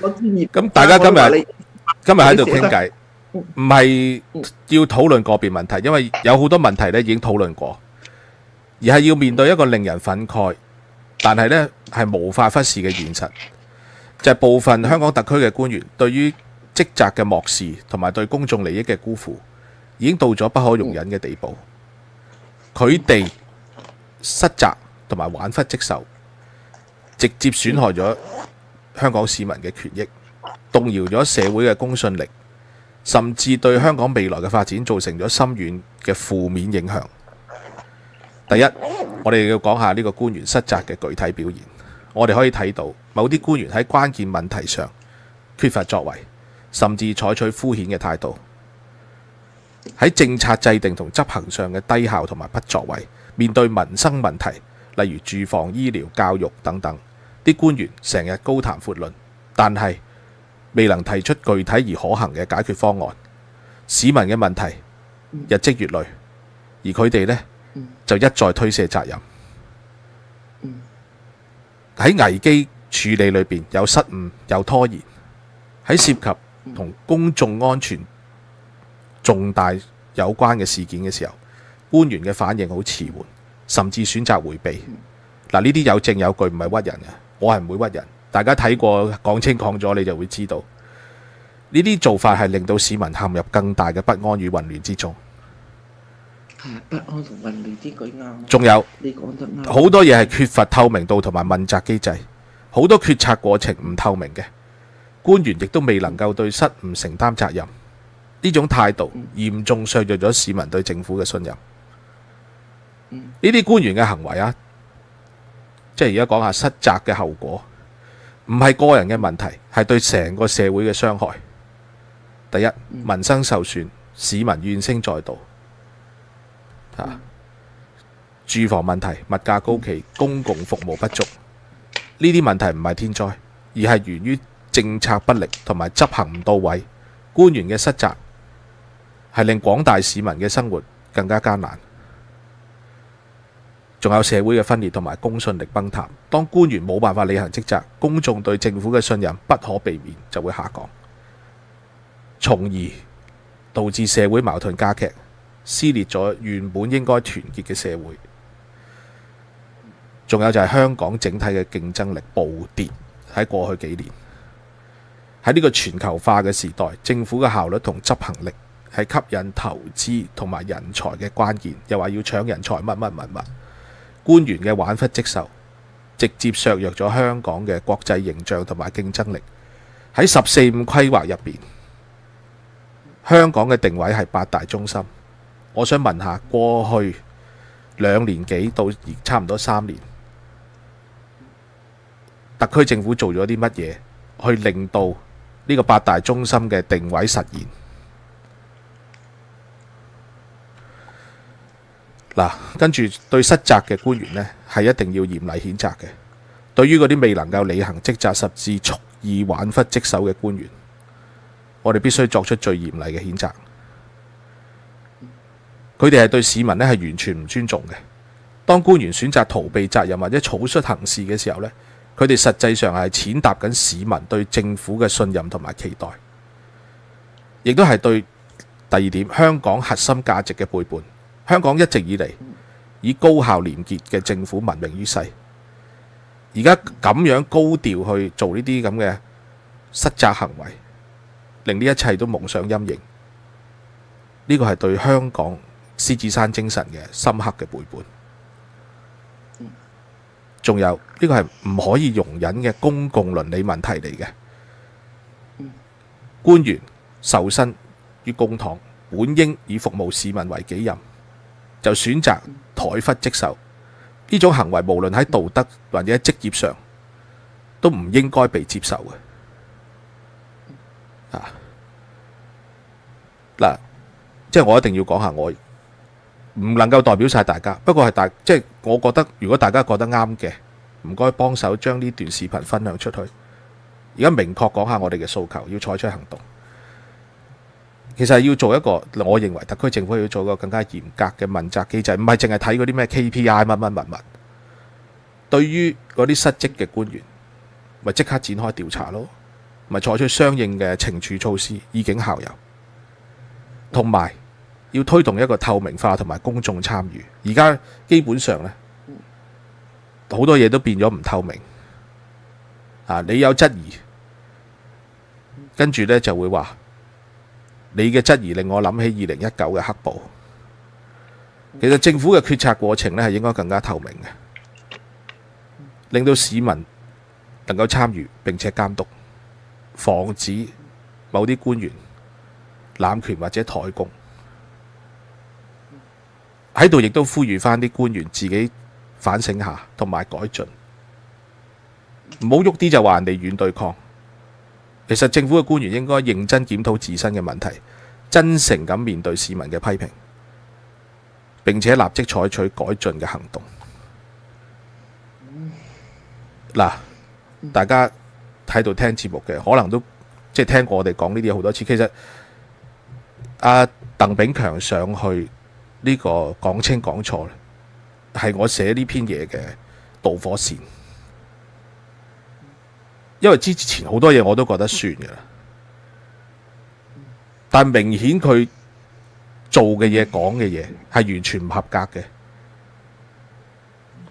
我專業咁大家今日喺度你寫得傾偈，唔係要討論個別問題，因為有好多問題咧已經討論過，而係要面對一個令人憤慨，但係呢係無法忽視嘅現實，就係部分香港特區嘅官員對於職責嘅漠視同埋對公眾利益嘅辜負，已經到咗不可容忍嘅地步。佢哋失責同埋玩忽職守，直接損害咗香港市民嘅權益，動搖咗社會嘅公信力，甚至對香港未來嘅發展造成咗深遠嘅負面影響。第一，我哋要講下呢個官員失責嘅具體表現。我哋可以睇到某啲官員喺關鍵問題上缺乏作為，甚至採取敷衍嘅態度，喺政策制定同執行上嘅低效同埋不作為。面對民生問題，例如住房、醫療、教育等等，啲官員成日高談闊論，但係未能提出具體而可行嘅解決方案。市民嘅問題日積月累，而佢哋呢就一再推卸責任。喺危機處理裏邊有失誤、有拖延，喺涉及同公眾安全重大有關嘅事件嘅時候，官員嘅反應好遲緩，甚至選擇迴避。嗱，呢啲有證有據，唔係屈人嘅，我係唔會屈人。大家睇過講清講咗，你就會知道呢啲做法係令到市民陷入更大嘅不安與混亂之中。不安同混亂啲句啱。仲有你講得啱。好多嘢係缺乏透明度同埋問責機制，好多決策過程唔透明嘅，官員亦都未能夠對失誤承擔責任。呢種態度嚴重削弱咗市民對政府嘅信任。呢啲官員嘅行為啊，即係而家講下失責嘅後果，唔係個人嘅問題，係對成個社會嘅傷害。第一，民生受損，市民怨聲載道。住房問題，物價高企，公共服務不足，呢啲問題唔係天災，而係源於政策不力同埋執行唔到位。官員嘅失責係令廣大市民嘅生活更加艱難。仲有社會嘅分裂同埋公信力崩塌。當官員冇辦法履行職責，公眾對政府嘅信任不可避免就會下降，從而導致社會矛盾加劇，撕裂咗原本應該團結嘅社會。仲有就係香港整體嘅競爭力暴跌。喺過去幾年，喺呢個全球化嘅時代，政府嘅效率同執行力係吸引投資同埋人才嘅關鍵。又話要搶人才，乜乜乜乜。官員嘅玩忽職守，直接削弱咗香港嘅國際形象同埋競爭力。喺十四五規劃入邊，香港嘅定位係八大中心。我想問下，過去2年幾到差唔多3年，特區政府做咗啲乜嘢去令到呢個八大中心嘅定位實現？嗱，跟住對失責嘅官員呢，係一定要嚴厲譴責嘅。對於嗰啲未能夠履行職責，甚至蓄意玩忽職守嘅官員，我哋必須作出最嚴厲嘅譴責。佢哋係對市民呢係完全唔尊重嘅。當官員選擇逃避責任或者草率行事嘅時候呢，佢哋實際上係踐踏緊市民對政府嘅信任同埋期待，亦都係對第二點香港核心價值嘅背叛。香港一直以嚟以高效廉潔嘅政府聞名於世，而家咁樣高調去做呢啲咁嘅失責行為，令呢一切都蒙上陰影。呢個係對香港獅子山精神嘅深刻嘅背叛。仲有呢個係唔可以容忍嘅公共倫理問題嚟嘅。官員受薪於公帑，本應以服務市民為己任，就選擇怠忽職守，呢種行為無論喺道德或者喺職業上都唔應該被接受嘅。嗱，即係我一定要講下，我唔能夠代表晒大家，不過係即係我覺得，如果大家覺得啱嘅，唔該幫手將呢段視頻分享出去。而家明確講下我哋嘅訴求，要採取行動。其實要做一個，我認為特區政府要做一個更加嚴格嘅問責機制，唔係淨係睇嗰啲咩 KPI 乜乜乜乜。對於嗰啲失職嘅官員，咪即刻展開調查咯。咪採取相應嘅懲處措施，以儆效尤。同埋要推動一個透明化同埋公眾參與。而家基本上呢，好多嘢都變咗唔透明。你有質疑，跟住呢就會話你嘅質疑令我諗起2019嘅黑暴。其實政府嘅決策過程呢係應該更加透明嘅，令到市民能夠參與並且監督，防止某啲官員濫權或者怠工。喺度亦都呼籲返啲官員自己反省下同埋改進，唔好喐啲就話人哋軟對抗。其實政府嘅官員應該認真檢討自身嘅問題，真誠咁面對市民嘅批評，並且立即採取改進嘅行動。嗱，大家喺度聽節目嘅，可能都即係聽過我哋講呢啲好多次。其實鄧炳強上去呢個講清講錯，係我寫呢篇嘢嘅導火線。因為之前好多嘢我都覺得算嘅啦，但明顯佢做嘅嘢、講嘅嘢係完全唔合格嘅。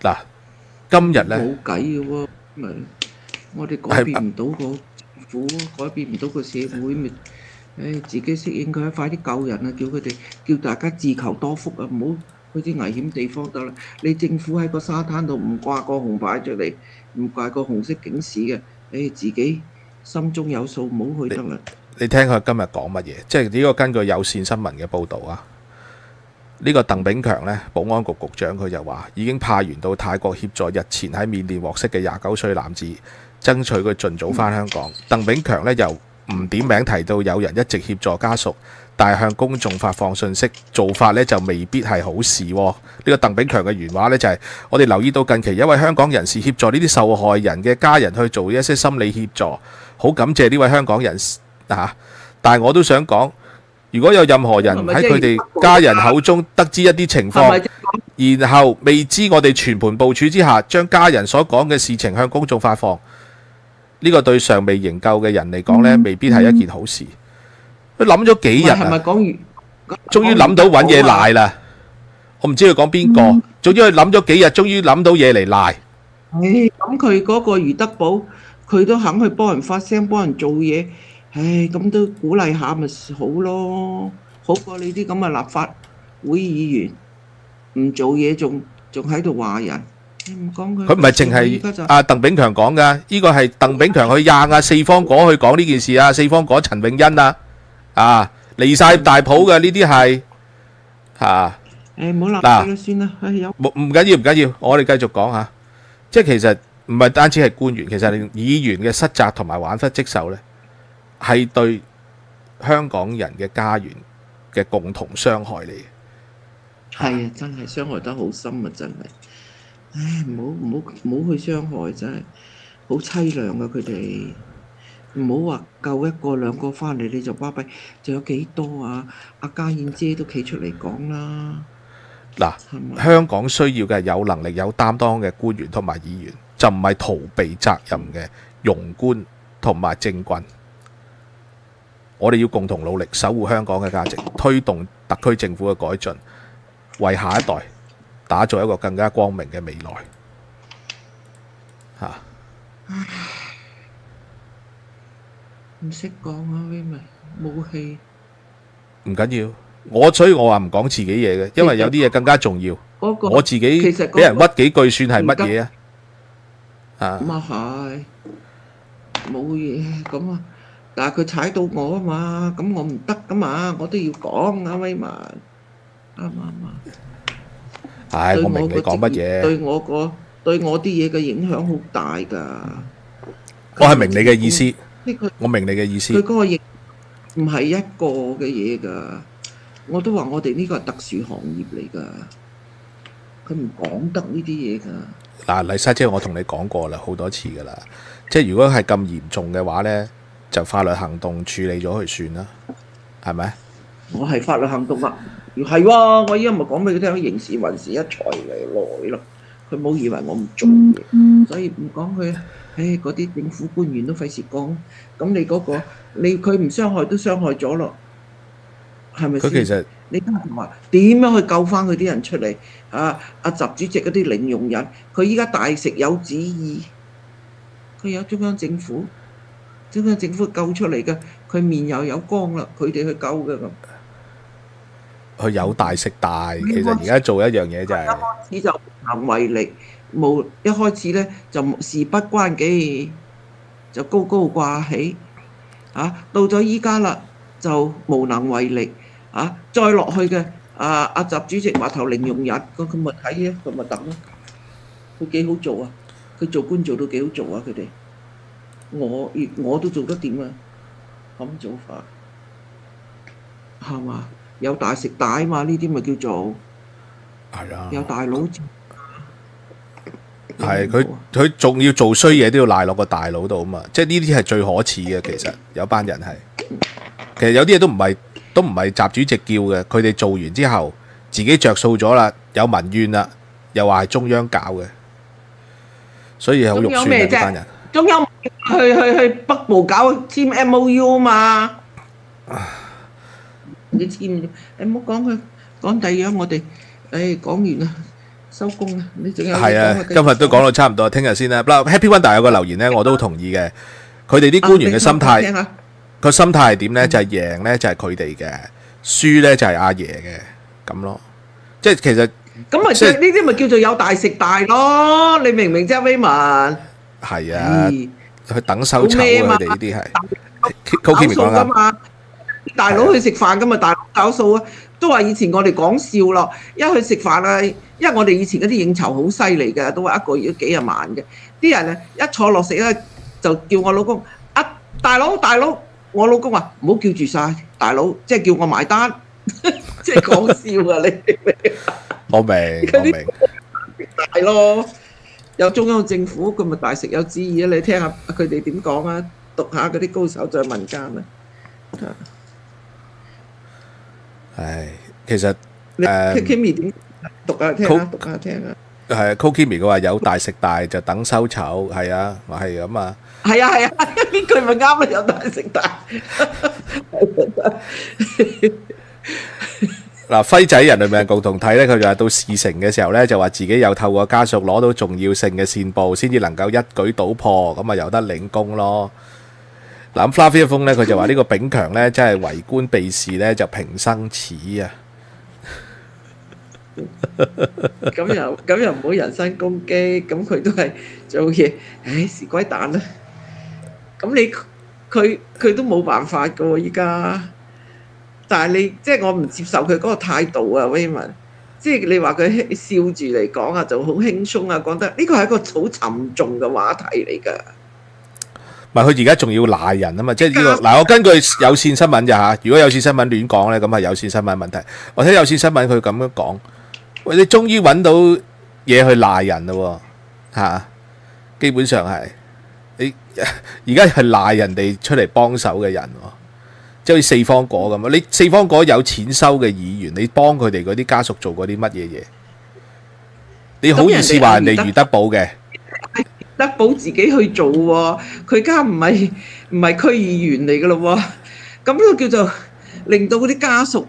嗱，今日呢，冇計嘅喎，我哋改變唔到個政府，改變唔到個社會，咪自己適應佢，快啲救人啊！叫佢哋，叫大家自求多福啊！唔好去啲危險地方得啦。你政府喺個沙灘度唔掛個紅牌出嚟，唔掛個紅色警示嘅，自己心中有數，唔好去得啦。你聽佢今日講乜嘢？即係呢個根據有線新聞嘅報導啊。呢個鄧炳強呢，保安局局長佢就話已經派員到泰國協助日前喺緬甸獲釋嘅29歲男子，爭取佢盡早返香港。鄧炳強呢又唔點名提到有人一直協助家屬，但係向公眾發放信息，做法呢就未必係好事喎。呢個鄧炳強嘅原話呢，就係我哋留意到近期一位香港人士協助呢啲受害人嘅家人去做一些心理協助，好感謝呢位香港人啊！但係我都想講，如果有任何人喺佢哋家人口中得知一啲情況，然後未知我哋全盤部署之下，將家人所講嘅事情向公眾發放，呢個對尚未營救嘅人嚟講呢，未必係一件好事。佢諗咗幾日啊，終於諗到揾嘢賴啦。我唔知佢講邊個，總之佢諗咗幾日，終於諗到嘢嚟賴。咁佢嗰個余德寶，佢都肯去幫人發聲，幫人做嘢。咁都鼓勵下咪好咯，好過你啲咁嘅立法會議員唔做嘢，仲喺度話人。你唔講佢，佢唔係淨係阿鄧炳強講噶，呢個係鄧炳強去壓四方果去講呢件事啊，四方果陳永欣離晒大譜嘅呢啲係唔好鬧啦，算啦，唔緊要，我哋繼續講下。即係其實唔係單止係官員，其實議員嘅失責同埋玩忽職守呢，係對香港人嘅家園嘅共同傷害嚟嘅。係啊，真係傷害得好深啊！真係，唔好去傷害，真係好凄涼啊！佢哋唔好話救一個兩個翻嚟你就巴閉，仲有幾多啊？阿家燕姐都企出嚟講啦。香港需要嘅係有能力、有擔當嘅官員同埋議員，就唔係逃避責任嘅庸官同埋政棍。我哋要共同努力守護香港嘅價值，推動特區政府嘅改進，為下一代打造一個更加光明嘅未來。唔識講啊，威咪冇氣。唔緊要，所以我話唔講自己嘢嘅，因為有啲嘢更加重要。我自己俾人屈幾句算係乜嘢啊？咁啊係，冇嘢咁啊。但係佢踩到我啊嘛，咁我唔得噶嘛，我都要講啊，威文，啱唔啱啊？我明你講乜嘢。對我啲嘢嘅影響好大㗎。我係明你嘅意思，我明你嘅意思。佢嗰個亦唔係一個嘅嘢㗎，我都話我哋呢個係特殊行業嚟㗎，佢唔講得呢啲嘢㗎。麗莎姐，我同你講過啦，好多次㗎啦，即係如果係咁嚴重嘅話呢，就法律行動處理咗佢算啦，係咪？我係法律行動啊，係喎，我依家咪講俾佢聽，刑事民事一齊嚟耐咯。佢冇以為我唔做嘢，所以唔講佢。嗰啲政府官員都費事講，咁你嗰個佢唔傷害都傷害咗咯，係咪先？佢其實你都唔話點樣去救翻佢啲人出嚟？阿習主席嗰啲零容忍，佢依家大食有旨意，佢有中央政府救出嚟嘅，佢面又有光啦，佢哋去救嘅咁。佢有大食大，其實而家做一樣嘢就係、一開始就無能為力，一開始咧就事不關己，就高高掛起，到咗依家啦就無能為力，再落去嘅阿習主席話頭零容忍，佢咪睇啊，佢咪等咯，佢幾好做啊，佢做官做到幾好做啊，佢哋，我都做得掂啊，咁做法係嘛？有大食大嘛？呢啲咪叫做係啊，有大佬。係佢仲要做衰嘢都要賴落個大佬度啊嘛！即係呢啲係最可恥嘅。其實有班人係，其實有啲嘢都唔係習主席叫嘅，佢哋做完之後自己着數咗啦，有民怨啦，又話係中央搞嘅，所以好肉酸啊！呢班人中央去北部搞簽 MOU 啊嘛。你簽，你唔好講佢，講第二樣我哋，講完啦，收工啦。你仲有係啊，今日都講到差唔多，聽日先啦。Happy Wonder 有個留言咧，我都同意嘅。佢哋啲官員嘅心態，個心態係點咧？就係贏咧就係佢哋嘅，輸咧就係阿爺嘅咁咯。即係其實咁咪呢啲咪叫做有大食大咯？你明唔明啫，Raymond？係啊，去等收籌啊！佢哋呢啲係搞數噶嘛。大佬去食飯噶嘛，大佬搞數啊！都話以前我哋講笑咯，一去食飯啊，因為我哋以前嗰啲應酬好犀利嘅，都話一個月都幾廿萬嘅。啲人啊一坐落食咧，就叫我老公大佬，我老公話唔好叫住晒，大佬即係叫我埋單，即係講笑啊！你明唔明？我明。大咯，有中央政府，佢咪大食有旨意啊！你聽下佢哋點講啊，讀下嗰啲高手在民間啊。唉，其實Kimi 點讀下聽下，讀下聽下。係啊 ，Kokimi 佢話有大食大就等收籌，係啊，係咁啊。係啊，呢句咪啱啦，有大食大。嗱，輝仔人類命共同體咧，佢就話到事成嘅時候咧，就話自己有透過家屬攞到重要性嘅線報，先至能夠一舉搗破，咁啊有得領功咯。嗱，咁 Fluffy 風咧，佢就話呢個炳強咧，真係為官避事咧，就平生恥啊！咁又唔好人身攻擊，咁佢都係做嘢，唉，是鬼蛋啦！咁佢都冇辦法噶喎，依家。但係你即係我唔接受佢嗰個態度啊 ，Raymond，即係你話佢笑住嚟講啊，就好輕鬆啊，講得呢個係一個好沉重嘅話題嚟㗎。唔係佢而家仲要賴人啊嘛，即係呢個嗱，我根據有線新聞咋嚇，如果有線新聞亂講咧，咁係有線新聞問題。我睇有線新聞佢咁樣講，喂，你終於揾到嘢去賴人咯喎嚇，基本上係你而家係賴人哋出嚟幫手嘅人喎，即係好似四方果咁啊！你四方果有錢收嘅議員，你幫佢哋嗰啲家屬做過啲乜嘢嘢？你好意思話人哋余德寶嘅？德寶自己去做喎，佢家唔係區議員嚟噶咯喎，咁呢個叫做令到嗰啲家屬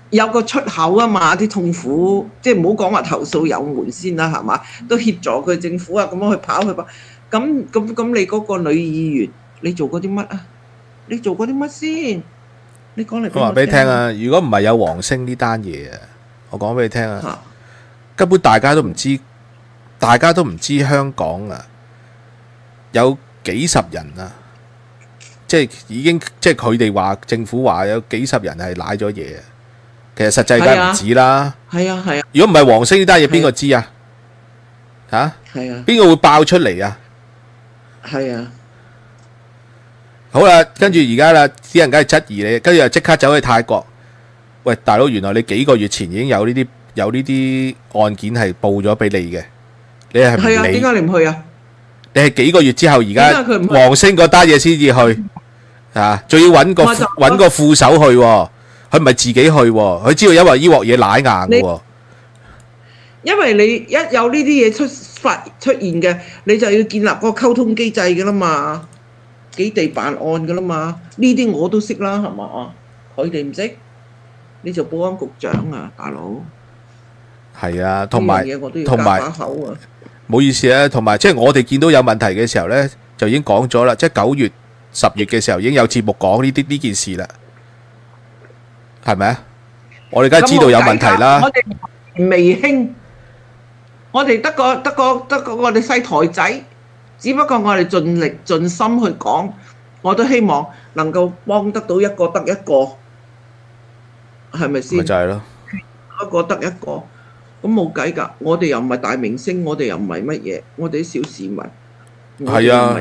有個出口啊嘛，啲痛苦，即係唔好講話投訴有門先啦，係嘛？都協助佢政府啊，咁樣去跑，咁你嗰個女議員，你做過啲乜啊？你做過啲乜先？你講嚟。我話俾你聽啊，如果唔係有黃星呢單嘢啊，我講俾你聽啊，根本大家都唔知。大家都唔知香港啊，有幾十人啊，即係已經即係佢哋話政府話有幾十人係賴咗嘢啊，其實實際梗係唔止啦。係啊。如果唔係黃星呢單嘢，邊個知啊？嚇？係啊。邊個會爆出嚟啊？係啊。好啦，跟住而家啦，啲人梗係質疑你，跟住又即刻走去泰國。喂，大佬，原來你幾個月前已經有呢啲案件係報咗俾你嘅。你係唔理？係啊，點解你唔去啊？你係幾個月之後而家黃星嗰單嘢先至去啊？仲要揾個副手去喎，佢唔係自己去喎，佢知道因為呢鑊嘢賴硬嘅喎。因為你一有呢啲嘢出現嘅，你就要建立個溝通機制㗎啦嘛，幾地辦案㗎啦嘛，呢啲我都識啦，係嘛？佢哋唔識，你做保安局長啊，大佬。係啊，同埋呢樣嘢我都要加把口啊。冇意思啊，同埋即係我哋見到有問題嘅時候呢，就已經講咗啦，即係9月、10月嘅時候已經有節目講呢件事啦，係咪啊？我哋梗係知道有問題啦。我哋微興，我哋得個我哋細台仔，只不過我哋盡力盡心去講，我都希望能夠幫得到一個得一個，係咪先？咪就係咯，一個得一個，咁冇計㗎。我哋又唔係大明星，我哋又唔係乜嘢，我哋啲小市民。係啊，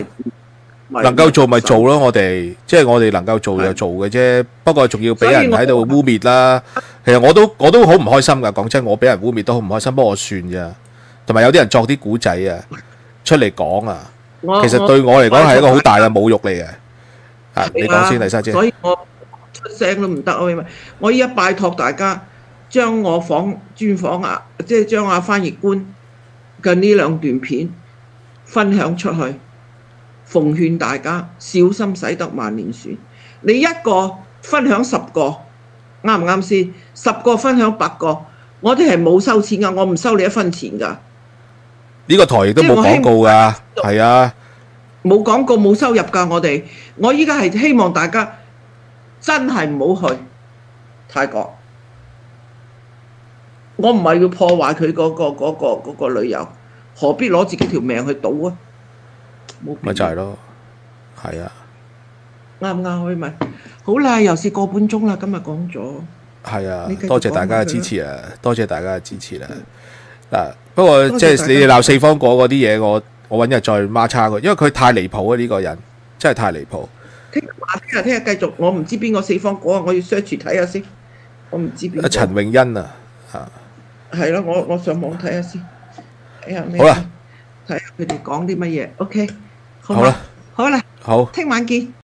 能夠做咪做咯，我哋即係我哋能夠做就做嘅啫。不過仲要俾人喺度污蔑啦。其實我都好唔開心㗎。講真，我俾人污蔑都好唔開心，不過我算咋。同埋有啲人作啲古仔啊出嚟講啊，其實對我嚟講係一個好大嘅侮辱嚟嘅。啊，你講先，麗莎姐。所以我出聲都唔得啊！我依家拜託大家將我專訪啊，即係將翻譯官嘅呢2段片分享出去，奉勸大家小心駛得萬年船。你一個分享10個，啱唔啱先？10個分享100個，我哋係冇收錢㗎，我唔收你1分錢㗎。呢個台亦都冇廣告㗎，係啊，冇廣告冇收入㗎。我依家係希望大家真係唔好去泰國。我唔係要破壞佢嗰個旅遊，何必攞自己條命去賭啊？咪就係咯，係啊，啱唔啱？可以問好啦，又是個半鐘啦，今日講咗。係啊，多謝大家嘅支持啊！多謝大家嘅支持啦。嗱，不過即係你哋鬧四方果嗰啲嘢，我揾日再孖叉佢，因為佢太離譜啊！呢個人真係太離譜。聽日繼續，我唔知邊個四方果啊！我要 search 睇下先，我唔知邊個。陳詠欣啊，嚇。係咯，我上網睇下先，睇下咩？好啦，睇下佢哋講啲乜嘢。OK，好啦，好啦，好，聽晚見。